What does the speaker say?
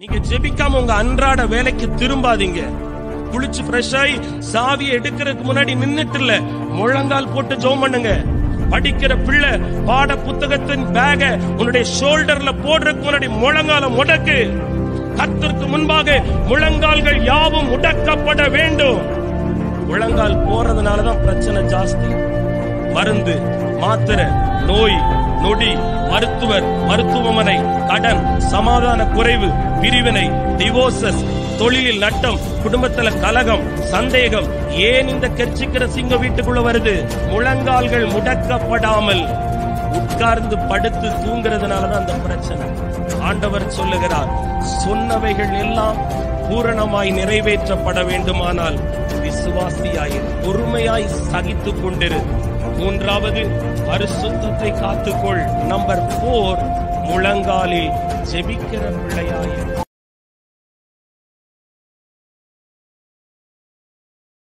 நீங்க ஜெபிக்காம உங்க அன்றாட வேலைக்கு திரும்பாதீங்க. குளிச்சு ஃப்ரெஷ் ஆகி சாவியை எடுக்கிறதுக்கு முன்னாடி நின்னுட்டு இல்ல, முழங்கால் போட்டு ஜெபம் பண்ணுங்க. படிக்கிற பிள்ளை பாட புத்தகத்தின் பேக உன்னுடைய ஷோல்டர்ல போடுறதுக்கு முன்னாடி முழங்கால முடக்கு. கர்த்தருக்கு முன்பாக முழங்கால்கள் யாவும் முடக்கப்பட வேண்டும். முழங்கால் போறதுனாலதான் பிரச்சனை ஜாஸ்தி. மருந்து, மாத்திரை, நோய் நொடி, மருத்துவர், மருத்துவமனை, கடன், சமாதான குறைவு, பிரிவினை, டிவோர்சஸ், தொழிலில் நட்டம், குடும்பத்துல கலகம், சந்தேகம். ஏன் இந்த கெர்ச்சிக்கிற சிங்கம் வீட்டுக்குள்ள வருது? முழங்கால்கள் முடக்கப்படாமல் உட்கார்ந்து படுத்து தூங்குறதுனாலதான் அந்த பிரச்சனை. ஆண்டவர் சொல்லுகிறார், சொன்னவைகள் எல்லாம் பூரணமாய் நிறைவேற்றப்பட வேண்டுமானால் விசுவாசியாயிரு, பொறுமையாய் சகித்துக் கொண்டிரு. மூன்றாவது, பரிசுத்தத்தை காத்துக்கொள். நம்பர் 4, முழங்காலில் ஜெபிக்கிற பிள்ளையாயிரு.